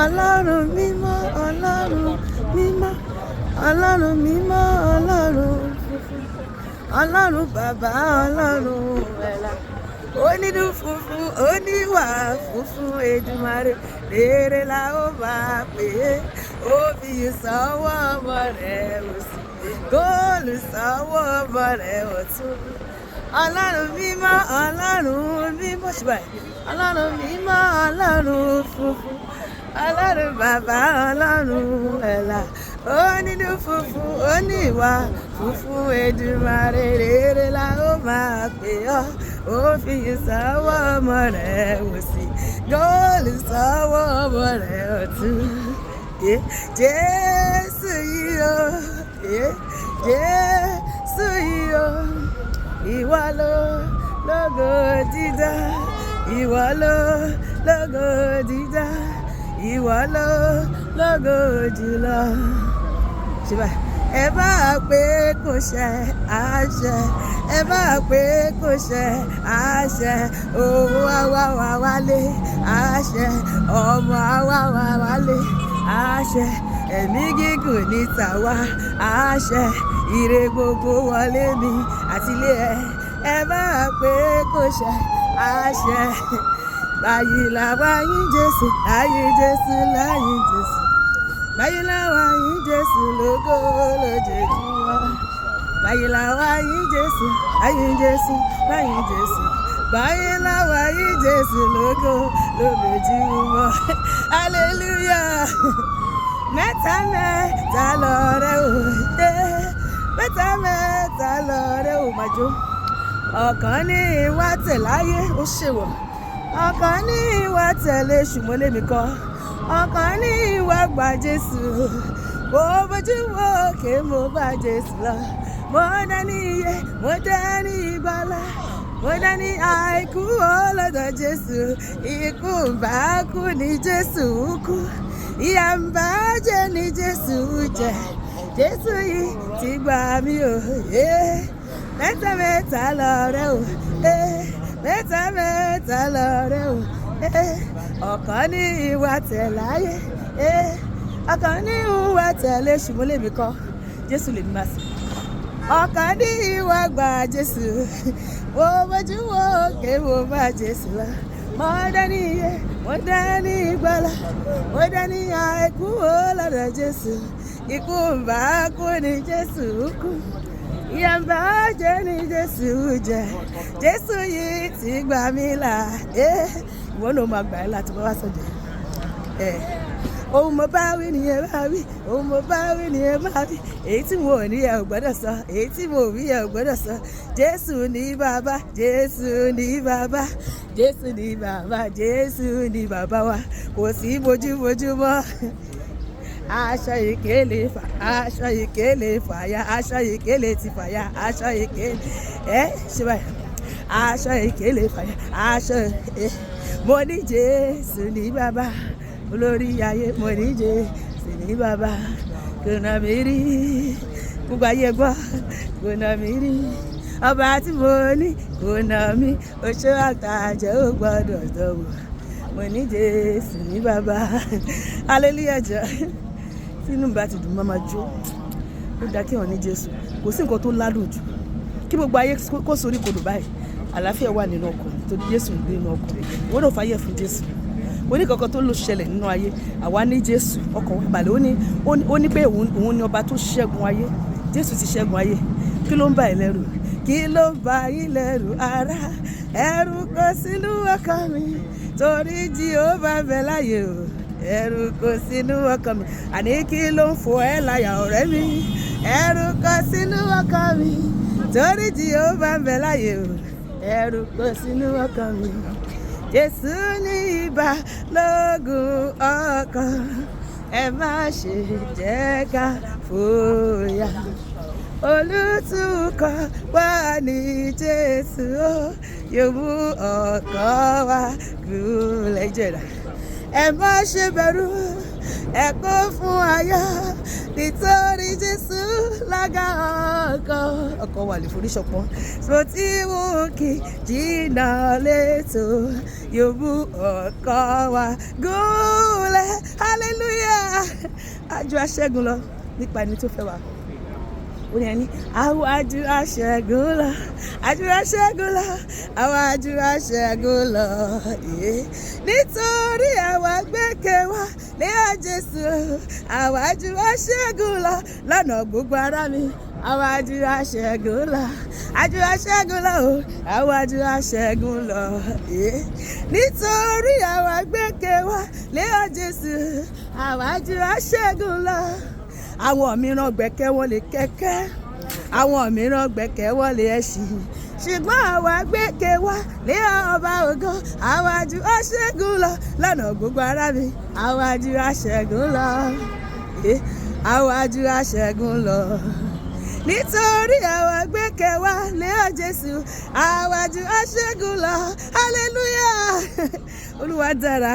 Ọlọ́run mímọ́, Ọlọ́run mímọ́, Ọlọ́run mímọ́, Ọlọ́run funfun, Ọlọ́run bàbá, Ọlọ́run ẹ̀la. Onídùú funfun, oníwà funfun, Èdùmàrè rere la ó máa pè é. Ó fi ìsanwó ọmọ rẹ̀ òsì, góòlù sanwó ọmọ rẹ̀ ọ̀tún. Ọlọ́run mímọ́, Ọlọ́run mímọ́, ṣùgbọ́n Ọlọ́run mímọ́, Ọlọ́run funfun, Ọlọ́run bàbá, Ọlọ́run ẹ̀la. Onídùú funfun, oníwà funfun, Èdùmàrè rere la ó máa pè ọ́. Ó fi ìsanwó ọmọ rẹ̀ òsì, góòlù sanwó ọmọ rẹ̀ ọ̀tún. Jésù yìí o, Jésù yìí o, ìwọ lógo dídá, ìwọ lógo dídá, ìwọ lógo jùlọ. Ṣùgbọ́n ẹ bá pé kò ṣe àṣẹ, ẹ bá pé kò ṣe àṣẹ, owó àwa wà wálé àṣẹ, ọmọ àwa wà wálé àṣẹ, ẹ̀mí gígùn ní tàwa àṣẹ, ire gbogbo wọlé mi àtìlé ẹ bá pé kò ṣe àṣẹ. Báyìí làwa yín Jésù, láyé Jésù, láyé Jésù. Báyìí làwa yín Jésù lógo lójoojúmọ́. Báyìí làwa yín Jésù, láyé Jésù, láyé Jésù. Báyìí làwa yín Jésù lógo lójoojúmọ́. Hallelujah. Mẹ́ta mẹ́ta lọ́rẹ́ o, mẹ́ta mẹ́ta lọ́rẹ́ o máa jó. Ọ̀kan ní ìwà tẹ̀láyé ó ṣèwọ̀, ọ̀kan ní ìwà tẹ̀lé ṣùgbọ́n lémi kọ́, ọ̀kan ní ìwà gba Jésù. Mo bójú wo òkè mo bá Jésù lọ, mo dání iye, mo dání ìgbàlà, mo dání àìkú ọlọ́dọ̀ Jésù. Ikú ń bá kú ní Jésù kú, ìyà ń bá jẹ ní Jésù jẹ. Jésù yìí ti gbà mí o, mẹ́ta mẹ́ta lọ́rẹ́ o, mẹ́ta mẹ́ta lọ́rẹ́ o. Ọ̀kan ní ìwà tẹ̀láyé, ọ̀kan ní ìwà tẹ̀lé ṣùgbọ́n lèmi kọ́, Jésù lèmi máa sìn. Ọ̀kan ní ìwà gba Jésù, mo bójú wo òkè mo bá Jésù lọ. Mo dání iye, mo dání ìgbàlà, mo dání àìkú ọlọ́dọ̀ Jésù. Ikú ń bá kú ní Jésù kú, ìyà ń bá jẹ ní Jésù jẹ. Jésù yìí ti gbà mí là, ìwọ ló máa gbà ẹ́ láti bọ́ wá sọ́jà. Ohun mo bá wí nìyẹn bá wí, ohun mo bá wí nìyẹn bá wí. Èyí tí mo ò ní ẹ ò gbọ́dọ̀ sọ, èyí tí mo ò wí ẹ ò gbọ́dọ̀ sọ. Jésù ní bàbá, Jésù ní bàbá, Jésù ní bàbá, Jésù ní bàbá wa. Kò sí bójúbójú mọ́. Aṣọ ìkélé fà, aṣọ ìkélé fàya, aṣọ ìkélé ti fàya, aṣọ ìkélé ṣe báyìí. Aṣọ ìkélé fàya, aṣọ mo ní Jésù ní bàbá, olórí ayé mo ní Jésù ní bàbá. Kò nà mí rí, gbogbo ayé gbọ́, kò nà mí rí. Ọba tí mo ní kò nà mí, oṣó àtàjẹ́ ò gbọ́dọ̀ dọ̀wọ́. Mo ní Jésù ní bàbá. Hallelujah jọ. Tínú bá ti dùn máa jó, ó dá kí wọ́n ní Jésù. Kò sí nǹkan tó ládùn jù kí gbogbo ayé kó sórí kodò báyìí, àlàáfíà wà nínú ọkàn torí Jésù ń gbé nínú ọkàn. Wọ́n náà fàyè fún Jésù. Ó ní kankan tó ló ṣẹlẹ̀ nínú ayé, àwa ní Jésù, ọkàn wa balẹ̀. Ó ní pé òun ni ọba tó ṣẹ́gun ayé. Jésù ti ṣẹ́gun ayé. Kí ló ń bà ẹ́ lẹ́rù? Kí ló ń bà yín lẹ́rù ará? Ẹ̀rù kò sínú ọkàn mi torí Jèhófà bẹ láyé o. Ẹ̀rù kò sínú ọkàn mi, àní kí ló ń fò ẹ́ láyà ọ̀rẹ́ mi? Ẹ̀rù kò sínú ọkàn mi torí Jèhófà bẹ láyé o. Ẹ̀rù kò sínú ọkàn mi. Jésù ní ìbálògùn ọkàn, ẹ má ṣe jẹ́ ká fòyà. Olùtùkọ̀ wà ní Jésù o, yóò mú ọkàn wa gúnlẹ̀ jẹ̀dá. Ẹ má ṣe bẹ̀rù, ẹ kún fún ayọ̀ nítorí Jésù lága ọkàn wà lè forí ṣọpọ́n. So tí wù kí jìnnà létò, yóò mú ọkàn wa gúnlẹ̀. àjù aṣẹ́gun lọ nípa ẹni tó fẹ́ wa. Ó ní ẹni àwọn àjù aṣẹ́gun lọ, àjù aṣẹ́gun lọ, àwọn àjù aṣẹ́gun lọ. Nítorí àwa gbẹ́kẹ̀ wa lé Jésù, àwọn àjù aṣẹ́gun lọ lọ́nà gbogbo ara mi. Àwọn àjù aṣẹ́gun lọ, àjù aṣẹ́gun lọ o, àwọn àjù aṣẹ́gun lọ. Nítorí àwa gbẹ́kẹ̀ wa lé Jésù, àwọn àjù aṣẹ́gun lọ. Àwọn mìíràn gbẹ́kẹ̀ wọn lé kẹ̀kẹ́, àwọn mìíràn gbẹ́kẹ̀ wọn lé ẹṣin, ṣùgbọ́n àwa gbẹ́kẹ̀ wa lé ọba ògo. Àwọn àjù aṣẹ́gun lọ lọ́nà gbogbo ara mi. Àwọn àjù aṣẹ́gun lọ, àwọn àjù aṣẹ́gun lọ. Nítorí àwa gbẹ́kẹ̀ wa lé Jésù, àwọn àjù aṣẹ́gun lọ. Hallelujah. Olúwa dára.